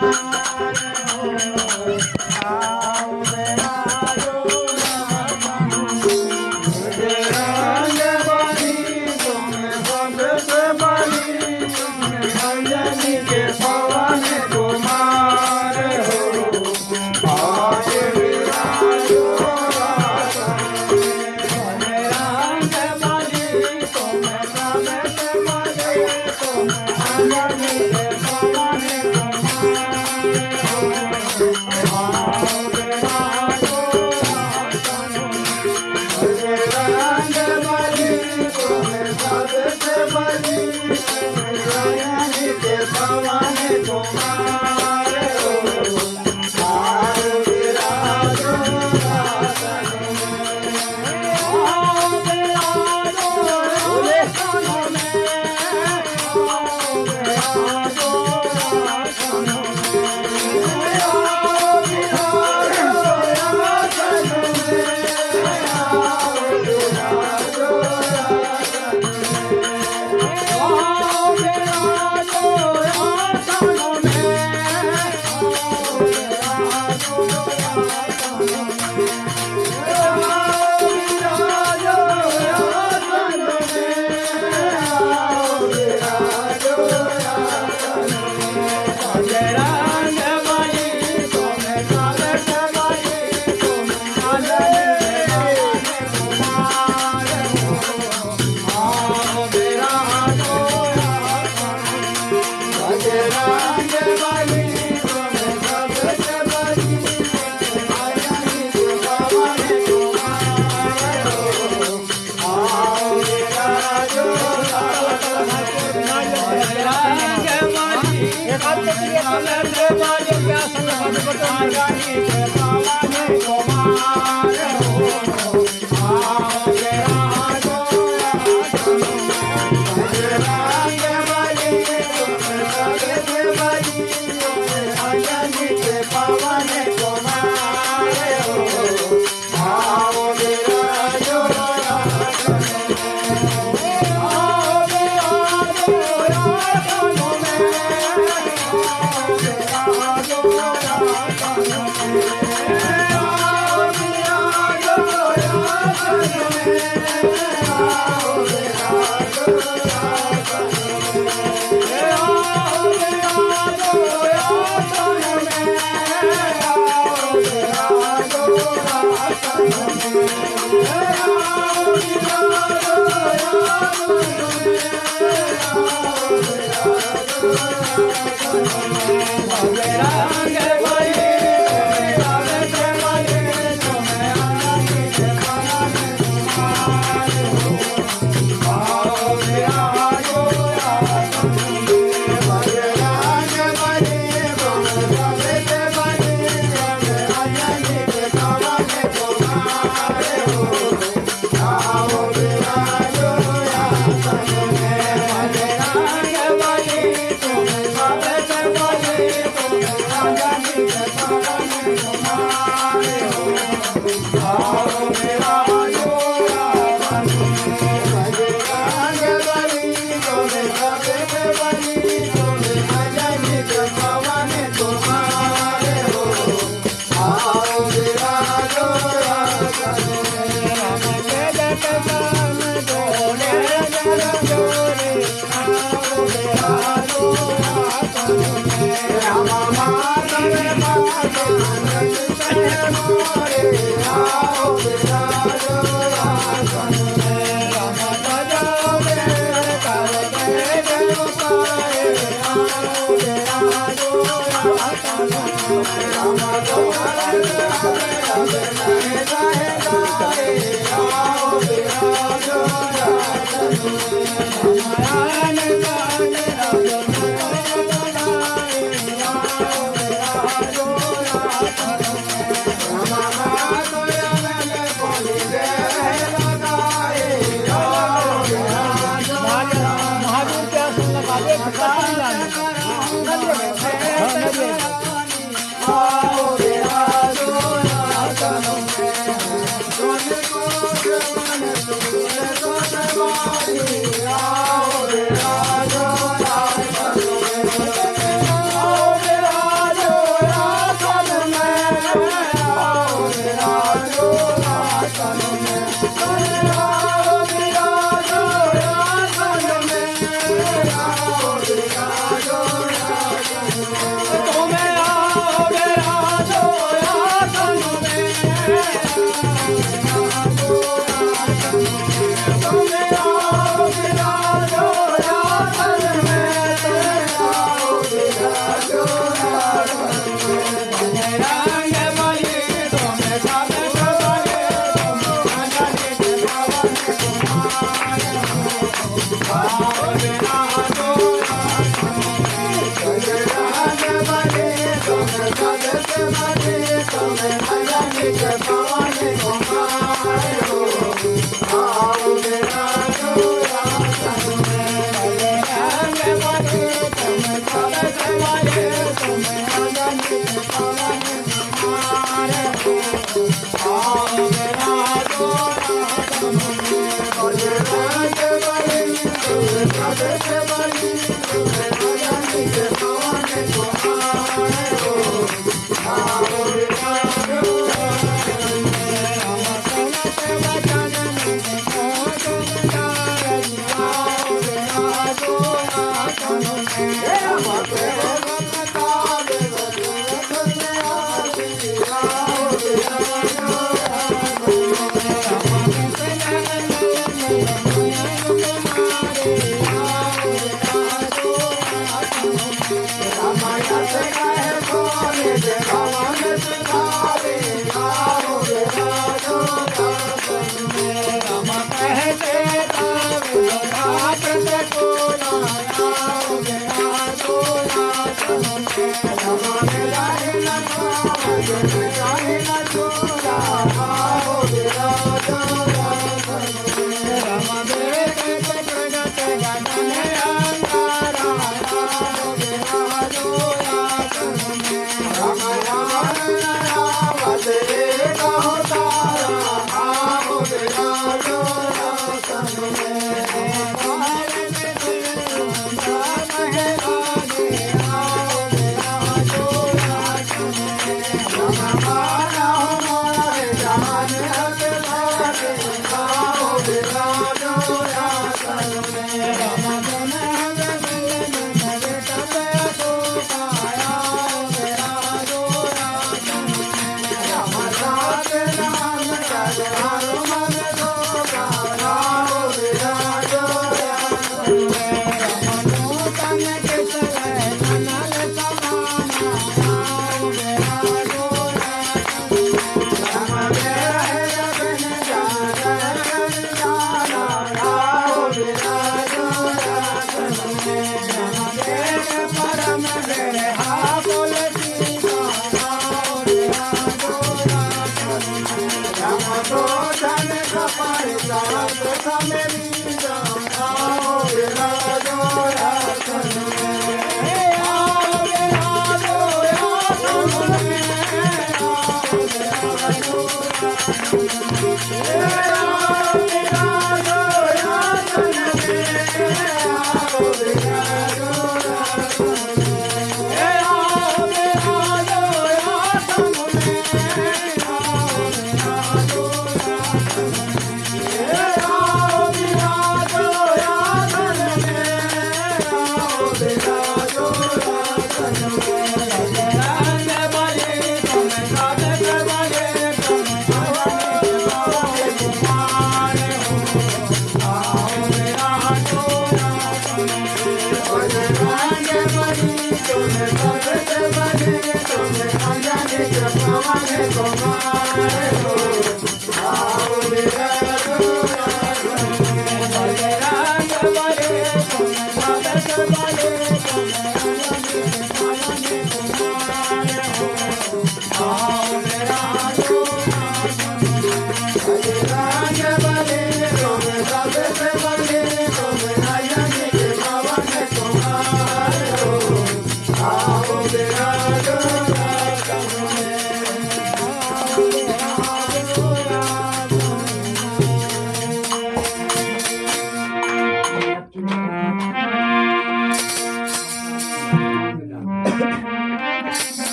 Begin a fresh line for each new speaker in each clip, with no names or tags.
Thank you.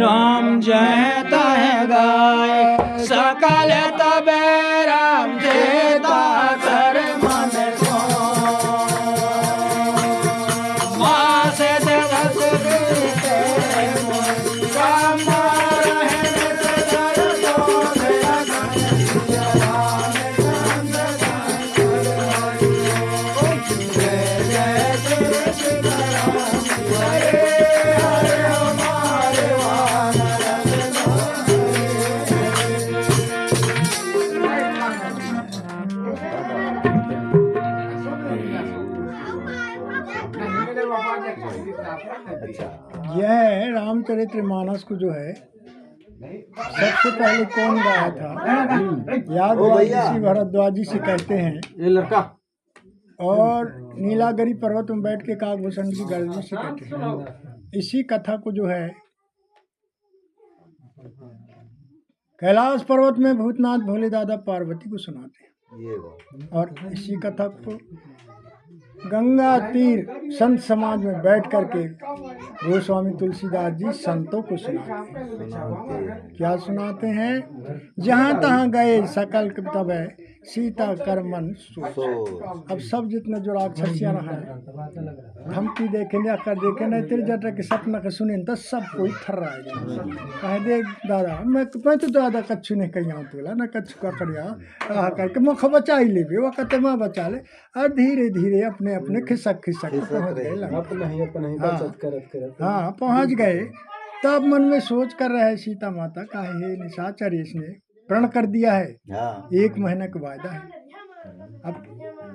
Ram जयता है गाय सकल तबे राम देता कर मन को माँ से दरस देते राम
यह रामचरितमानस को जो है सबसे पहले कौन गाया था? याद ऋषि भरद्वाज जी से कहते हैं।
ये लड़का
और नीलागिरी पर्वत में बैठ के काकभूषण जी गर्जी से कहते हैं। इसी कथा को जो है कैलाश पर्वत में भूतनाथ भोले दादा पार्वती को सुनाते हैं। और इसी कथा को गंगा तीर संत समाज में बैठ करके गोस्वामी तुलसीदास जी संतों को सुनाते हैं। क्या सुनाते हैं? जहाँ तहाँ गए सकल तब है सीता कर मन सोच। अब सब जितने जो राक्षसियाँ रहा है धमकी देखे या कर देखे नहीं तेरे जटा के सपना के सुने तो सब कोई थर्राएगा। कह दे दादा मैं तो दादा कच्छु नहीं कही आऊँ तुला ना कच्छु का करिया कहा करके मुख बचा ही ले वो कहते माँ बचा ले। और धीरे धीरे अपने अपने खिसक पहुँच गए। हाँ पहुँच गए। तब मन में सोच कर रहे सीता माता का हे निशाचर इसने प्रण कर दिया है। 1 महीने का वायदा है। अब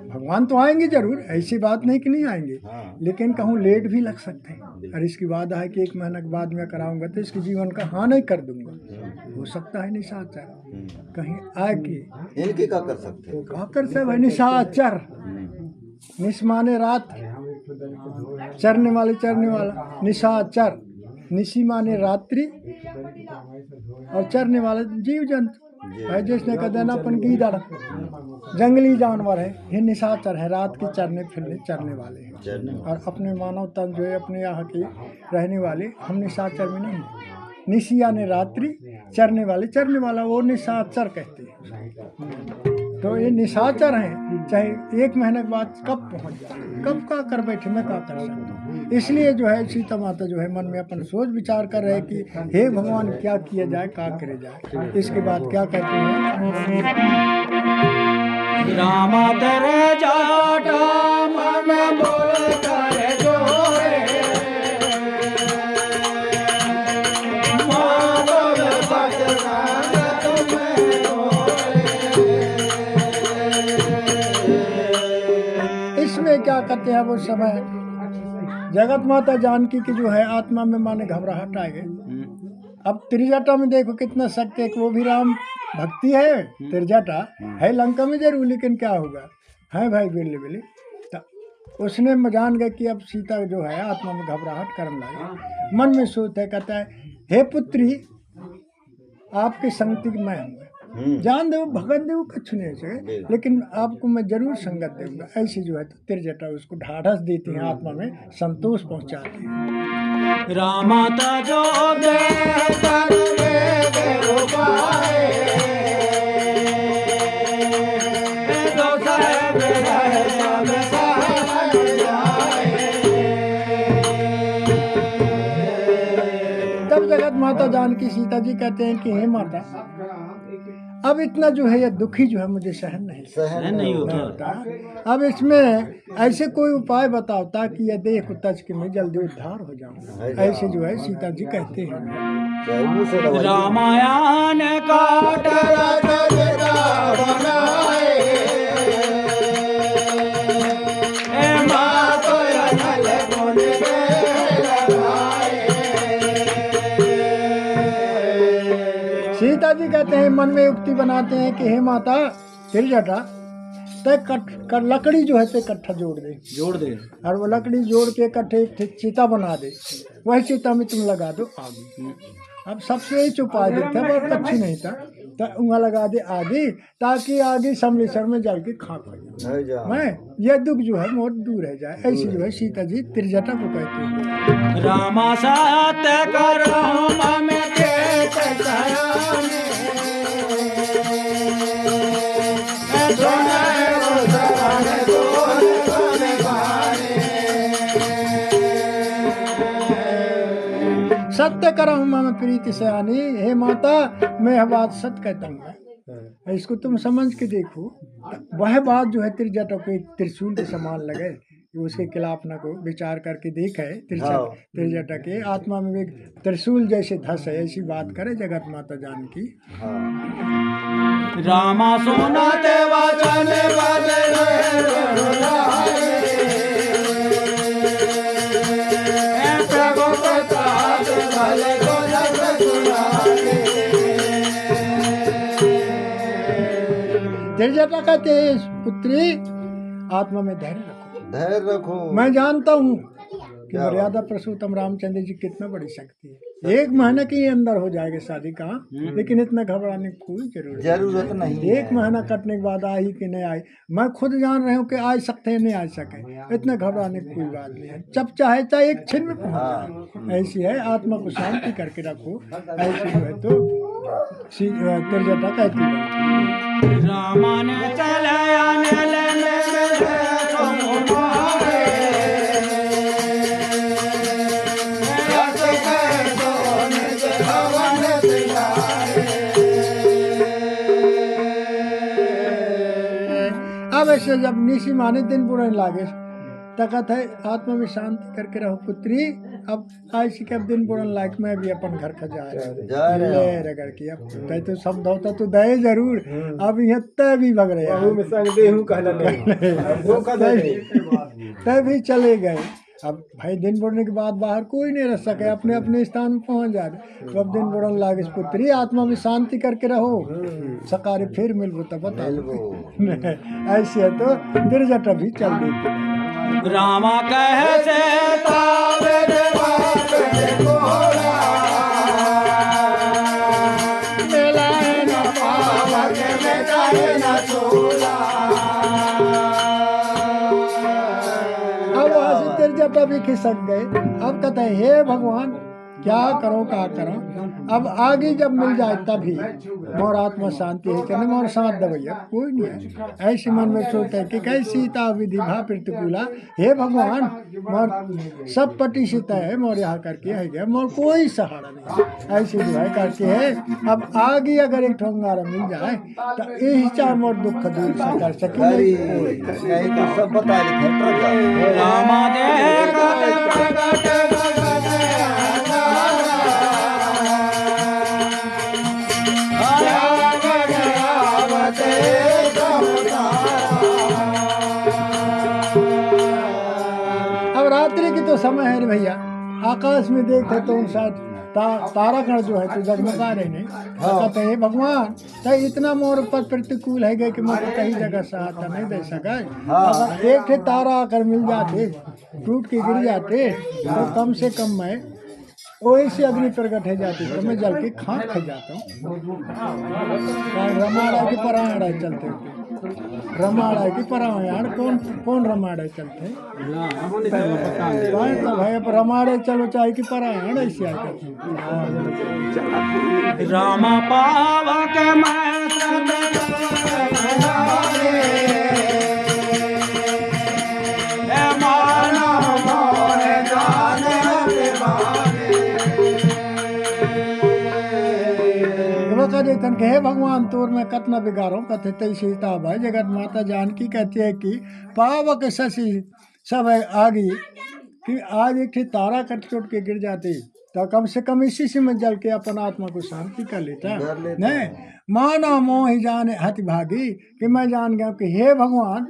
भगवान तो आएंगे जरूर, ऐसी बात नहीं कि नहीं आएंगे, लेकिन कहूँ लेट भी लग सकते हैं। और इसकी वादा है कि 1 महीने के बाद में कराऊंगा तो इसके जीवन का हाँ नहीं कर दूंगा। हो सकता है निशाचर कहीं आके
इनके क्या कर सकते हैं?
क्या कर सकते भाई? निशाचर निश माने रात, चरने वाला निशाचर। निशी माने रात्रि और चरने वाले जीव जंतु है। जिसने कह देना अपन गीदड़ जंगली जानवर है, ये निशाचर है। रात के चरने वाले हैं। और अपने मानव तन जो है अपने यहाँ के रहने वाले, हम निशाचर में नहीं। निशिया ने रात्रि, चरने वाला वो निशाचर कहते हैं। तो ये निशाचर हैं। चाहे 1 महीने के बाद कब पहुँच जाए, कब का कर बैठे, मैं क्या कर सकता हूँ। इसलिए जो है सीता माता जो है मन में अपन सोच विचार कर रहे कि हे भगवान क्या किया जाए, क्या करे जाए। इसके बाद क्या कहते हैं?
रामा तेरे जाटा मन बोल कर जोरे
इसमें क्या कहते हैं? वो समय जगत माता जानकी की जो है आत्मा में माने घबराहट आ गई। अब त्रिजटा में देखो कितना सत्य है कि वो भी राम भक्ति है। त्रिजटा है लंका में जरूर, लेकिन क्या होगा है भाई बिल्ली तो उसने जान गए कि अब सीता जो है आत्मा में घबराहट करने लगी। मन में सोचता है, कहता है हे पुत्री आपकी संगति मैं हूँ, जान दे भगत दे कुछ नहीं सके, लेकिन आपको मैं जरूर संगत दूंगा। ऐसी जो है तो त्रिजटा उसको ढाढ़स देती है, आत्मा में संतोष पहुंचाती है।
रामाता जो दे कर दे गोपाए तो साहेब रहे सब साथ जाए।
तब जगत माता जानकी सीता जी कहते हैं कि हे माता अब इतना जो है ये दुखी जो है मुझे सहन नहीं होता। अब इसमें ऐसे कोई उपाय बताओ ताकि ये देह को तज के मैं जल्दी उद्धार हो जाऊं। ऐसे जो है सीता जी कहते हैं।
रामायण काट
सीता जी कहते हैं, मन में युक्ति बनाते हैं कि हे माता त्रिजटा तय लकड़ी जो है तो इकट्ठा जोड़ दे और वो लकड़ी जोड़ के इकट्ठे एक चिता बना दे। वही चिता में तुम लगा दो आग। अब सबसे ही छुपा देता बहुत अच्छी नहीं था, तो उंगला लगा दे आगे, ताकि आगे समलेश्वर में जल के खाक हो जाए, मैं यह दुख जो है मोर दूर रह जाए। ऐसी जो है सीता जी त्रिजटा को कहते हैं।
रामा सत्य करो मम के चरणे,
सत्य करहु मम प्रीति सयानी, हे माता मैं यह बात सत्य कहता हूँ। इसको तुम समझ के देखो, वह बात जो है त्रिजटा को एक त्रिशूल के समान लगे, उसके खिलाफ न को विचार करके देखे त्रिजटा के आत्मा में एक त्रिशूल जैसे धस है, ऐसी बात करे जगत माता जानकी।
रामा सुनते वचन बदे
त्रिजटा कहते हैं पुत्री आत्मा में धैर्य रखो। मैं जानता हूँ कि मर्यादा पुरुषोत्तम रामचंद्र जी कितना बड़ी शक्ति है। 1 महीने के अंदर हो जाएगा शादी का, लेकिन इतना घबराने की कोई जरूरत नहीं। 1 महीना कटने के बाद आई कि नहीं आई, मैं खुद जान रहा हूँ कि आ सकते हैं नहीं आ सके, इतना घबराने की कोई बात नहीं है। जब चाहे एक क्षण में पहुँच जाए। ऐसी है, आत्मा को शांति करके रखो। ऐसी जो है तो त्रिजटा कहती है।
रामा ने चले आने लेने
अब ऐसे जब निशी माने दिन बुरा लागे, तकत है आत्मा में शांति करके रहो पुत्री। अब आज के अब दिन बुरा लायक मैं भी अपन घर का जा रहा की अब तो सब धोता तो दे जरूर। अब यहाँ तय भी भग रहे तय भी चले गए। अब भाई दिन बुड़ने के बाद बाहर कोई नहीं रह सके, अपने अपने स्थान में पहुंच जाए। तो अब दिन बुड़न लागे पुत्री आत्मा में शांति करके रहो, सकारे फिर मिलबो तब बता। ऐसे है तो त्रिजटा भी चल देती।
रामा कहे से तावे
त्रिजटा भी खिसक गए। अब कहते हैं हे भगवान क्या करो क्या करो। अब आगे जब मिल जाए तभी मोर आत्मा शांति है, कहने मोर साथ दबैया कोई नहीं है। ऐसे मन में सोचते हैं कि कैसी सीता विधि भा प्रतिकूला, हे भगवान मोर सब पटी सीता है, मोर यहाँ करके है गया, मोर कोई सहारा नहीं। ऐसी जो है करके है। अब आगे अगर एक ठोंगारा मिल जाए तो यही चाह मोर दुख दूर से कर सके।
सब बता
रामा
तो समय है रे भैया, आकाश में देखते तो उन साथ तारागण जो है तो जगमगा रहे नहीं। कहते हैं भगवान तो इतना मोर पर प्रतिकूल है गए कि मुझे कहीं जगह सहायता नहीं दे सका। अगर एक तारा आकर मिल जाते टूट के गिर जाते तो कम से कम मैं वही से अग्नि प्रकट है जाती तो मैं जल के खाक खा जाता हूँ। रमाड़ा की परायण चलते रमाड़ा की परायण कौन रमाड़ा चलते तो भाई रमाड़े चलो चाहे कि परायण ऐसे आए
रामा पावा के मैं
हे भगवान तोर में कतना बिगाड़ो कथे तई सीता भाई जगत माता जानकी कहती है कि पावक शशि सब आगी कि आज एक तारा कट चोट के गिर जाती तो कम से कम इसी से में जल के अपन आत्मा को शांति कर लेता। नहीं माना मोह जाने हति भागी कि मैं जान गया कि हे भगवान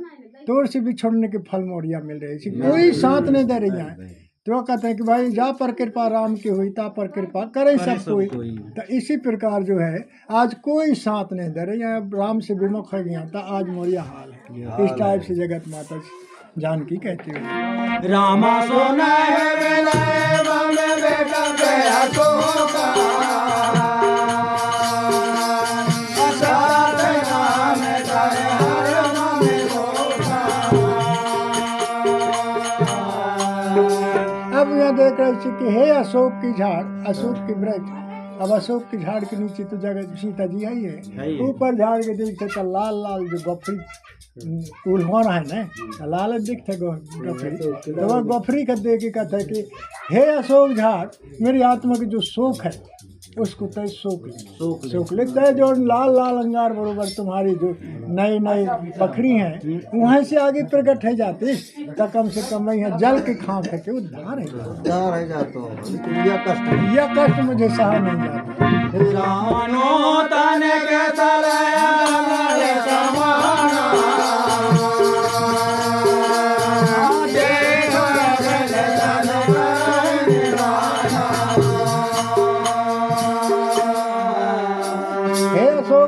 तोर से भी छोड़ने के फल मोरिया मिल रही थी, कोई साथ नहीं दे रही है। तो कहते हैं कि भाई जा पर कृपा राम की हुई ता पर कृपा करे सब कोई। तो इसी प्रकार जो है आज कोई साथ नहीं दे रहे, राम से विमुख हो गया था आज मोरिया हाल है। इस टाइप से जगत माता जानकी कहती हुई।
रामा सोना है विनय मम बेटा गया शोका असात नाम करे हर मम रोका।
अब यहाँ देख रहे थे कि हे अशोक की झाड़, अशोक की वृक्ष। अब अशोक की झाड़ के नीचे तो जगह सीता जी आई है, ऊपर झाड़ के देखते तो लाल लाल जो गफरी उल्हान है ना, लाल दिखते गफरी, तो वह गफरी का देख के कहता है कि हे अशोक झाड़, मेरी आत्मा की जो शोक है उसको तय शोक लिखता है। जो लाल लाल अंगार बरोबर तुम्हारी जो नई नई बकरी हैं वहाँ से आगे प्रकट है जाती, तो कम से कम यहाँ जल के खाँख है कि उद्धार है जाता। यह कष्ट मुझे सहा नहीं जाता।
रानो तन के तलया रे समाना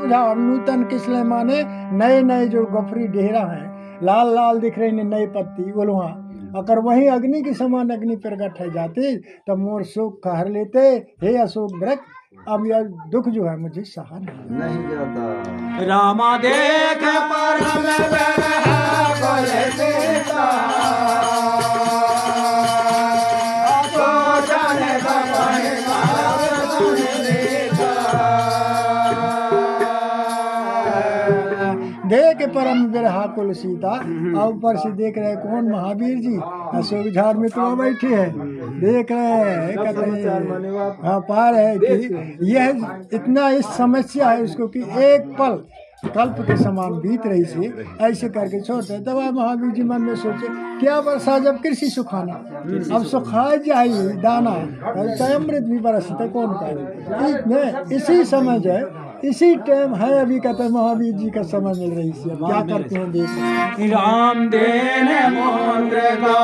झाड़ नूतन किसले माने नए नए जो गफरी डेहरा हैं, लाल लाल दिख रही नई पत्ती बोलुआ, अगर वहीं अग्नि के समान अग्नि प्रकट है जाती तब मोर शोक कहर लेते। हे अशोक वृक्ष, अब यह दुख जो है मुझे सहा नहीं
जाता।
रामा देख परम बैरहा बोले सीता तो जाने बपाए
देख परम बिरहा कुल सीता। और ऊपर से देख रहे कौन, महावीर जी अशोक झाड़ में तो बैठे हैं, देख रहे हैं कहते हाँ पार है कि यह इतना इस समस्या है उसको कि एक पल कल्प के समान बीत रही थी, ऐसे करके छोड़ते। तब महावीर जी मन में सोचे क्या वर्षा जब कृषि सुखाना, अब सुखा जाए दाना अमृत भी बरसते कौन का। इसी समय जो है इसी टाइम है अभी कहते महावीर जी का समय मिल रही है, क्या करते हैं देख।
राम देने मोन्द्र का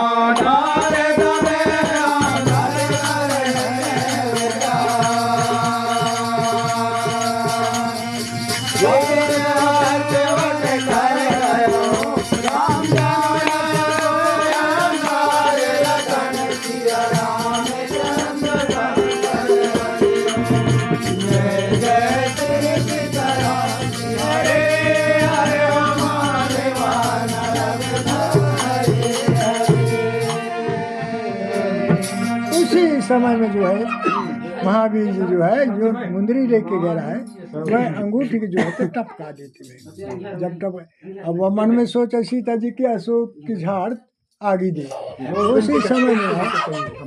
समय में जो है महावीर जी जो है जो मुंदरी लेके गया है वह अंगूठी के जो है तो टपका देती है। जब टप अब वह मन में सोचा सीता जी की अशोक की झाड़ आगे दे, उसी समय में है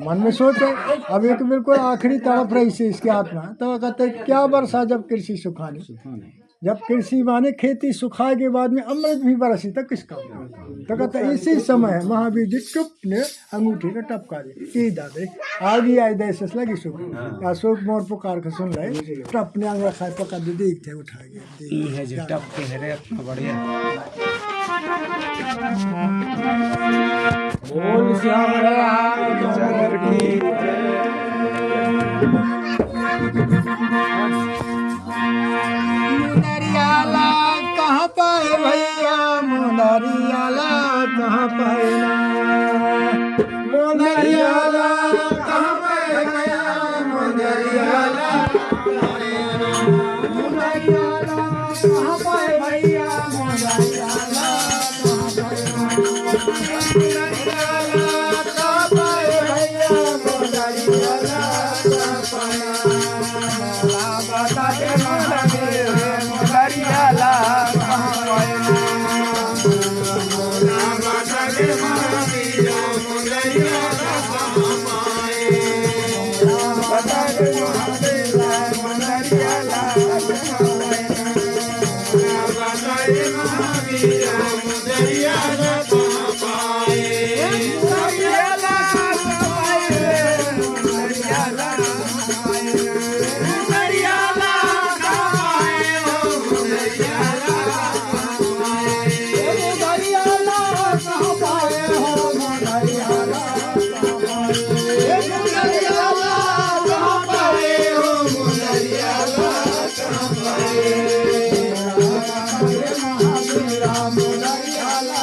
मन में सोचे अब एक बिल्कुल आखिरी तड़प रही से इसकी आत्मा, तो कहते क्या वर्षा जब कृषि सुखानी, जब कृषि माने खेती सुखाए के बाद में अमृत भी बरसी तक किसका, तो कहते इसी समय है महावीर जी चुप ने अंगूठी का टपका दी दादे आगे आई दे लगी सुख। अशोक मोर पुकार के सुन रहे टप ने अंगड़ा खाए पका दे देखते उठा गया
टप के है रे अपना बढ़िया बोल श्याम राम की
मुनरियाला कहाँ पाए भैया, मुनरियाला कहाँ पाए ना, मुनरियाला कहाँ पाए भैया, मुनरियाला मुनरियाला कहाँ पाए भैया, मुनरियाला कहाँ पाए भैया, मुनरियाला कहाँ पाए बता दे मुनरियाला कहाँ पाए बता दे मुनरियाला कहाँ पाए बता दे मुनरियाला कहाँ पाए बता दे मुनरियाला कहाँ पाए मुनरियाला मुनरियाला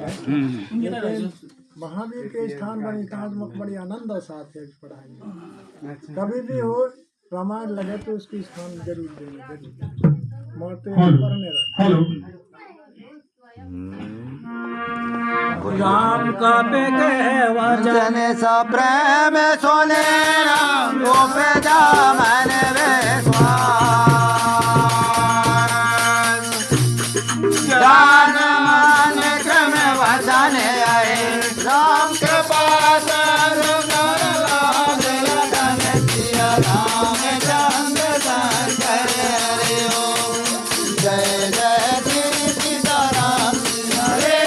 लेकिन महावीर के स्थान बड़ी ताजमक बड़ी आनंद और साथ है पढ़ाई। कभी भी हो रामायण लगे तो उसकी स्थान जरूर देना, जरूर मरते पढ़ने रहे।
राम का पे
वचन सा प्रेम सोने राम को पे दामन दान मान क्रम वचन आए राम के पास राम चंद्र करे जय जय श्री सीताराम हरे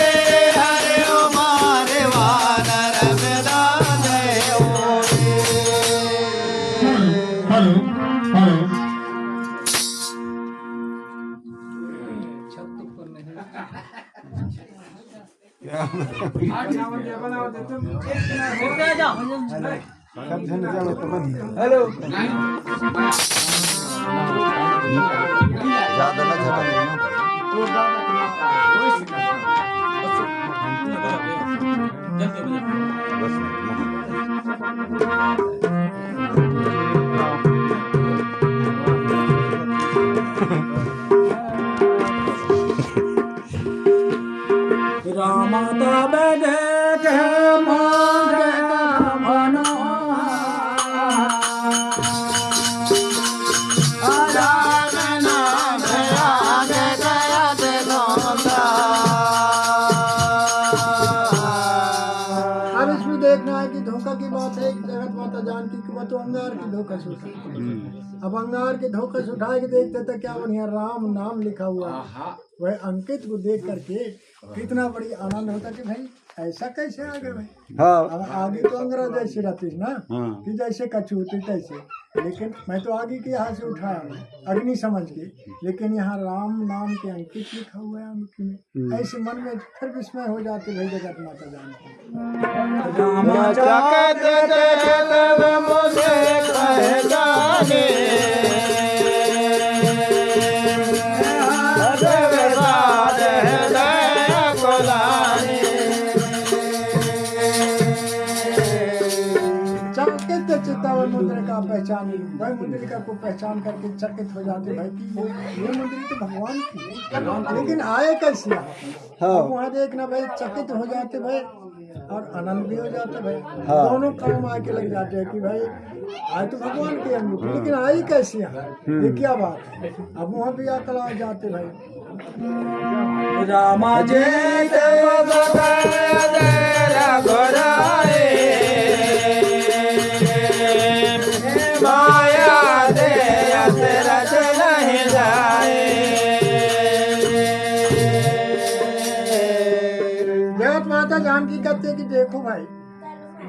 हरे ओ मारे वानर मैदान
हेलो
ज्यादा ना झटक
रामाता बने के मारे मनो
राम नाम आगे गया ते
अब इसमें देखना है कि धोखा की बात है। जगत माता जानकी की बात तो अंगार की धोखा से उठाई। अब अंगार के धोखा से उठा के देखते तो क्या बढ़िया राम नाम लिखा हुआ है। वह अंकित को देख करके कितना बड़ी आनंद होता कि भाई ऐसा कैसे आ गए भाई।
हाँ
अब आगे तो अंग्रेज जैसे रहती ना कि जैसे कच्ची होती तैसे, लेकिन मैं तो आगे के यहाँ से उठाया मैं अग्नि समझ के, लेकिन यहाँ राम नाम के अंकित लिखा हुआ है अंगूठी में। ऐसे मन में फिर विस्मय हो जाते भाई जगत माता जानकी। चकित चित्तावन मुद्रिका पहचानी, भाई मुद्रिका को पहचान करके चकित हो जाते भाई कि ये मुद्रिका तो भगवान की है, लेकिन आए कैसे यहाँ।
हाँ।
वहाँ देखना भाई चकित हो जाते भाई और आनंद भी हो जाते भाई। दोनों काम आके लग जाते हैं कि भाई आए तो भगवान के अंगूठी, लेकिन आई कैसे यहाँ, ये क्या बात है। अब वहाँ भी आकर आ जाते भाई।
रामा जे माया दे रच नहीं जाए।
जगत माता जानकी कहते कि देखो भाई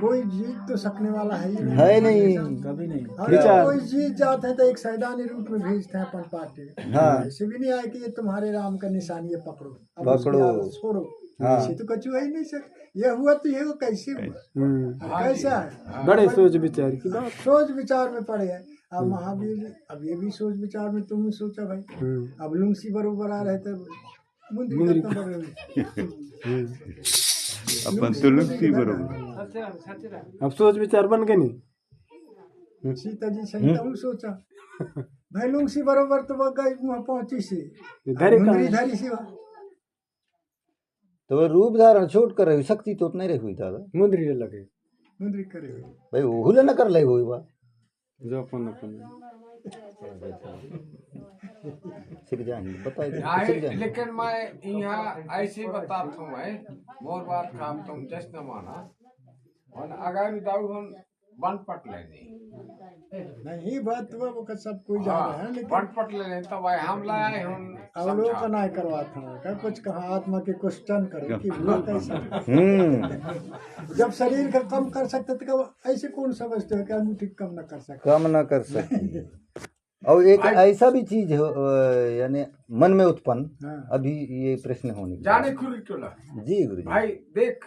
कोई जीत तो सकने वाला है ही नहीं।
है नहीं
कभी नहीं। और कोई जीत जाते हैं तो एक सैदानी रूप में भेजते हैं अपन पार्टी।
हाँ।
ऐसे भी नहीं आए कि ये तुम्हारे राम का निशानी है पकड़ो, अब
पकड़ो।
उसकी आदत छोड़ो।
हाँ।
ऐसे तो कछु है ही नहीं सक। ये हुआ तो ये वो कैसे हुआ, कैसा है।
बड़े सोच विचार की बात।
सोच विचार में पड़े हैं। अब महावीर जी अब ये भी सोच विचार में तुम सोचा भाई। अब लुंसी बरोबर आ रहे थे मुंद्री
अपन तो लुंसी बरोबर।
अब सोच विचार बन गए नहीं।
सीता जी सही तो सोचा भाई लुंसी बरोबर तो वह गई वहाँ पहुंची से धरी से वहाँ
तो वह रूप धारण छोट कर रही शक्ति तो नहीं रही दादा
मुंदरी लगे
मुंद्री करे
भाई हुले न कर ले हुई बा
जो अपन अपन
सीख जाएंगे बताइए
आए, लेकिन मैं यहाँ ऐसे बताता हूँ मैं मोर बात काम तुम जश्न माना और अगर दाऊ हम बन पट लेने
नहीं बात तो वो सब कोई जान रहा है, लेकिन
बन पट लेने तो भाई हम लाए हम
अवलोकन आय करवाता हूँ क्या कुछ कहा आत्मा के क्वेश्चन करो कि हुआ कैसा। जब शरीर का कम कर सकते तो ऐसे कौन समझते हो कि अंगूठी कम न कर सकते।
कम न कर सकती और एक ऐसा भी चीज है यानी मन में उत्पन्न अभी ये प्रश्न होने की
जाने खुरी टोला
जी गुरु जी
भाई देख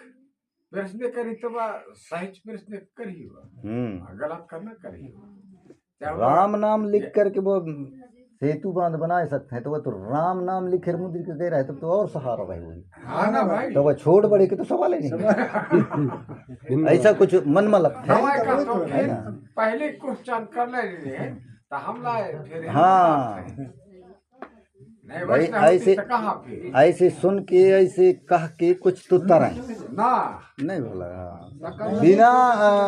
प्रश्न करी तो सही प्रश्न करी हुआ गलत करना करी हुआ
राम नाम लिख करके वो सेतु बांध बना सकते हैं तो वह तो राम नाम लिखे मुद्रित के दे रहा है, तब तो और सहारा भाई हुई।
हाँ ना भाई,
तो वह छोड़ बड़े के तो सवाल ही नहीं। ऐसा कुछ मन में लगता है।
हमारे का तो फिर पहले क्वेश्चन कर ले रहे तो हम लाए फिर
हाँ
नहीं
भाई,
वैसे होती
ऐसे
तो कहाँ फिर
ऐसे सुन के ऐसे कह के कुछ तो तरह
ना
नहीं बोला। हाँ। बिना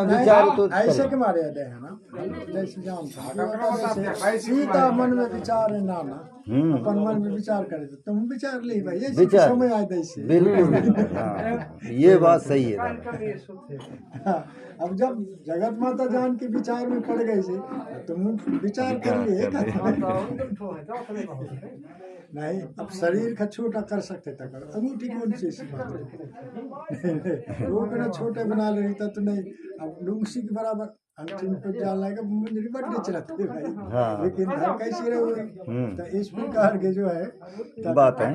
विचार तो
ऐसे के मारे दे है ना, जैसे जान था सीता मन में विचार है नाना, अपन मन में विचार करे तो तुम विचार ले भाई, ऐसे
विचार।
समय आए दैसे।
बिल्कुल हाँ, ये बात सही है दादा।
अब जब जगत माता जान के विचार में पड़ गए से तुम विचार कर लिए नहीं। अब शरीर का छोटा कर सकते थे, कर अंगूठी कौन सी ऐसी बात है? वो बिना छोटे बना ले रही तो नहीं। अब लुंगसी के बराबर अंगूठी में कुछ डाल लाएगा, मुंजरी बड़े चलाते भाई।
हाँ।
लेकिन धर कैसे रहे तो इस प्रकार के जो है
बात है।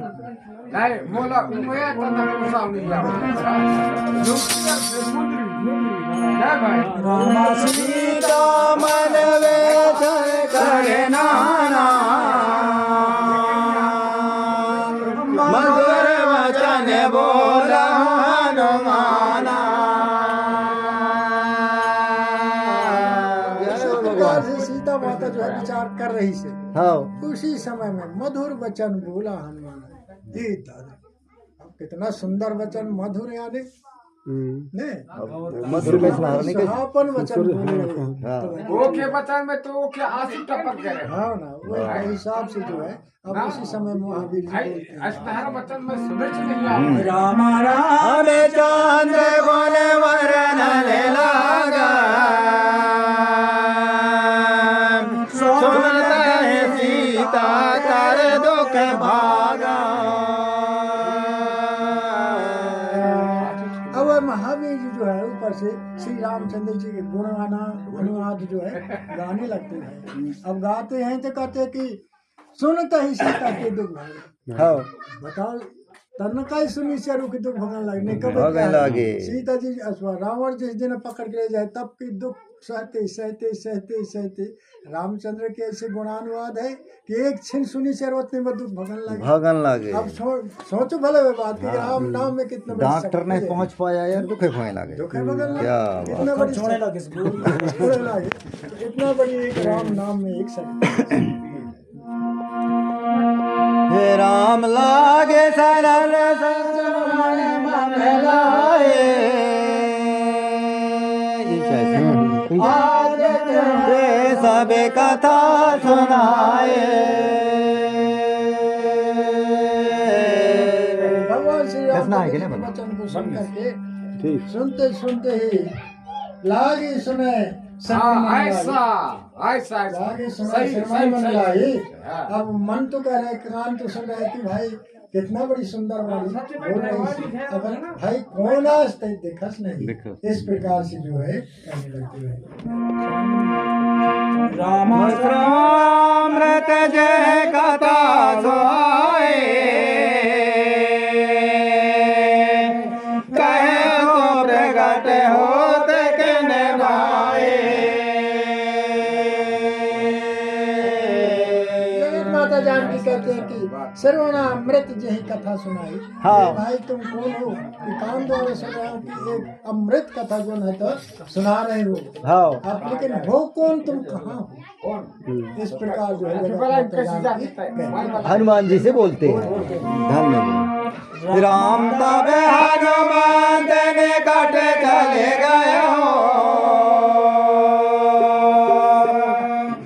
नहीं मोला मैं तो ना सामने क्या भाई
रामा सीता मन वे करे नाना, मधुर वचन बोला हनुमाना। सीता माता जो है विचार कर रही से
हाँ
उसी समय में मधुर वचन बोला हनुमान। ये दादा अब कितना सुंदर वचन, मधुर यानी नहीं
मधुर में स्नान के
सुहापन वचन बोले।
हाँ
वो के बचन में तो वो के आंसू टपक गए।
हाँ ना, वो हिसाब से जो है अब उसी समय महावीर जी बोलते हैं
अस्तार वचन में सुधर नहीं आ
राम राम चांद गुण वरण लागा, सुनता है सीता कर दुख भागा। अब महावीर जी जो है ऊपर से श्री रामचंद्र जी के गुण अनुवाद जो है गाने लगते हैं। अब गाते हैं तो कहते हैं कि सुनता ही सीता के दुख भागा।
हाँ
बताओ तनका ही सुनी चारू के दुख भगन लगने कब
भगन लागे।
सीता जी अथवा रावण जिस दिन पकड़ के ले जाए तब के दुख सहते सहते सहते सहते रामचंद्र के ऐसे गुणानुवाद है कि एक क्षण सुनी चारू उतने में दुख भगन लगे। अब सोचो भले वे बात कि राम नाम में कितना बड़ी
डॉक्टर ने
शक्ति है।
पहुंच पाया यार, दुखे खोए लगे।
दुखे भगन
क्या
लगे, इतना बड़ी छोड़ने लगे, इतना बड़ी एक राम नाम में एक शक्ति।
हे राम लागे सरल संसमान मन लाए, आज तुझे सब कथा सुनाए।
भगवान श्री राम
कसना है कि
के
नहीं
वचन को सुन करके
ठीक
सुनते सुनते ही लागी सुने
हाँ ऐसा ऐसा
लागी सुने
सही
शर्मा
सही
मन
सही
लाई।
हाँ।
अब मन तो कह रहे, कान तो सुन रहे कि भाई कितना बड़ी सुंदर वाली बोल रही थी। अगर भाई कौन आज तक देखस नहीं, इस प्रकार से जो है कहने लगते हैं। राम
रामृत जय कथा सोए, कहे तो प्रगट होत कन भाए।
जगत माता जानकी कहते हैं कि सर्वना अमृत जही कथा सुनाई।
हाँ।
भाई तुम कौन हो कि कान द्वारा सुन रहे हो कि एक अमृत कथा जो है तो सुना रहे हो
हाँ
आप, लेकिन हो कौन, तुम कहाँ हो? इस प्रकार जो है जगत माता जानकी कहती हैं।
हनुमान जी से बोलते हैं। धन्यवाद। राम तब हनुमान ने कट चले गए हो,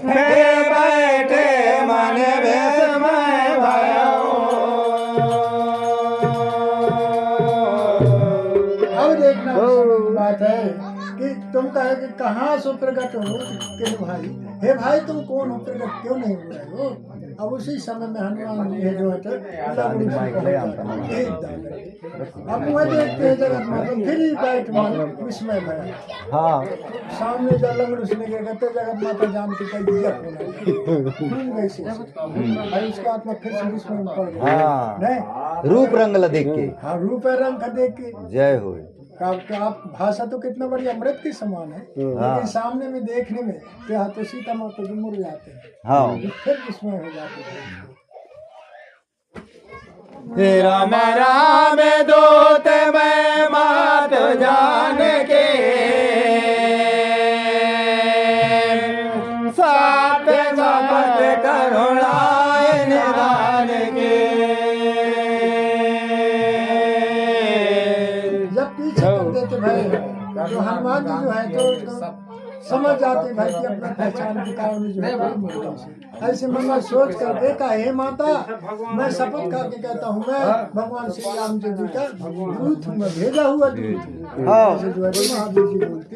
फिर बैठे मन विस्मय भयो।
अब देखना बात है कि तुम कहे कि कहाँ से प्रकट हो कि भाई, हे भाई तुम कौन हो, प्रकट क्यों नहीं हो रहे हो? अब उसी समय में हनुमान जी जो है तो अब वह देखते हैं जगत माता, फिर ही बैठ मन विस्मय भया।
हाँ
सामने जब लंगड़ उसने क्या कहते जगत माता जान के कई दिया होना वैसे भाई उसका आत्मा फिर से विस्मय में पड़ गया।
हाँ
नहीं
रूप रंगला देख के।
हाँ रूप रंग का देख के
जय हो।
आप भाषा तो कितना बड़ी अमृत के समान है, लेकिन सामने में देखने में क्या तो सीता माता जी मुड़ जाते हैं,
हाँ
फिर विस्मय हो जाते हैं।
राम राम दूत मैं मात जान के साथ शपथ करुणाए निदान के।
जब पीछे कर देते भाई तो हनुमान जी जो है तो समझ जाते भाई कि अपना पहचान के कारण जो है ऐसे मन में सोच कर देखा, हे माता मैं शपथ खा के कहता हूँ मैं भगवान श्री रामचंद्र जी का दूत हूँ, मैं भेजा हुआ दूत हूँ। ऐसे जो है तो महावीर जी बोलते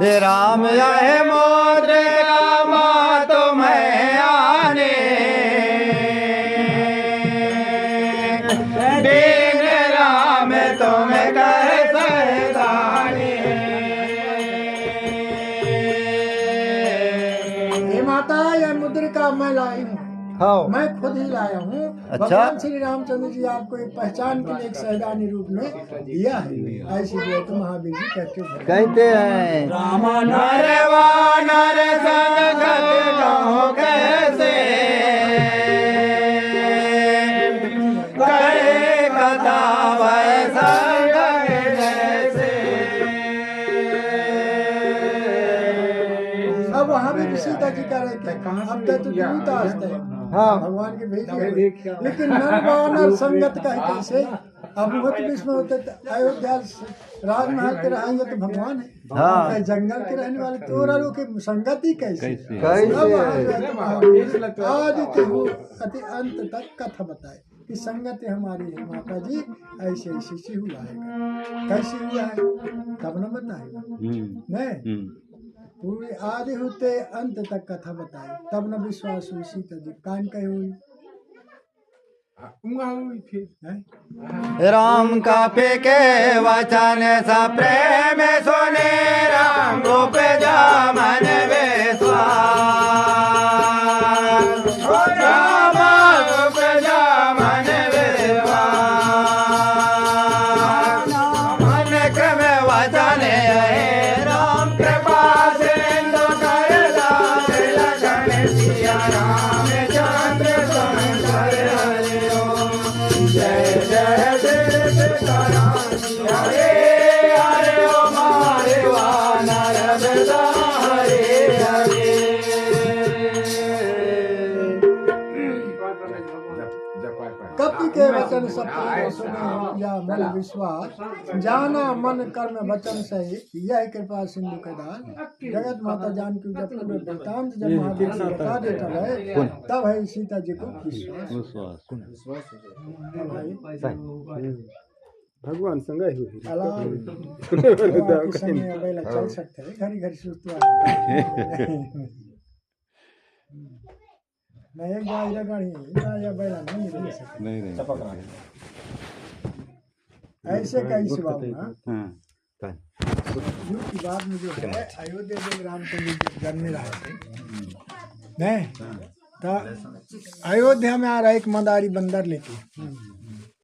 हैं
राम आए मोरे रामा तुम्हें आने दीन राम तुम्हें कैसे दाने।
हे माता यह मुद्रिका मैं लाई हूँ,
हाँ
मैं खुद ही लाया हूँ।
अच्छा।
भगवान श्री रामचंद्र जी आपको एक पहचान के लिए एक सहदानी रूप में दिया है। ऐसी जो है तो महावीर जी
कहते हैं
राम नर वानर संग कहूँ कैसे करे कथा भय संग जैसे।
अब वहाँ भी सीता जी का रहते हैं, अब तक तो दूत आस्ते हैं
हाँ
भगवान के भेजे, लेकिन नर वानर संगत का कैसे। अब बहुत विस्मय होते अयोध्या राजमहल के रहेंगे तो भगवान है,
हाँ।
जंगल के रहने वाले तो के संगति कैसे।
कैसे
आदि हो अति अंत तक कथा बताए कि संगति हमारी है माता जी, ऐसे ऐसे से हुआ है, कैसे हुआ है तब न बताएगा नहीं। पूरे आदि होते अंत तक कथा बताए तब न विश्वास हुई सीता जी कान कहे हुई
राम का के वचन सा प्रेम सुने राम रूप जा मन विश्वास। राम रूप जा मन विश्वास। मन क्रम वचन है राम कृपा सिंधु कर दास लखन सिया राम चंद्र शंकर हरि ओम। जय जय सीताराम हरे हरे ओ मारे वानर बेदा हरे हरे।
कपि के वचन सब सुने या मन विश्वास, जाना मन कर्म वचन सही यह कृपा सिंधु के दास। जगत माता जानकी जब पूरे वृत्तांत जब महावीर जी बता देता है तब है सीता जी को विश्वास।
भगवान संग ही हुई।
अलाम समय अबेला चल सकते हैं घड़ी घड़ी सुस्त मैं एक गाड़ी गाड़ी या बैला नहीं रह सकता
नहीं
ऐसे कैसे बाबू ना
हाँ
युग की बात में जो है अयोध्या में रामचंद्र जी जन्म रहे थे नहीं तो अयोध्या में आ रहा एक मदारी बंदर लेके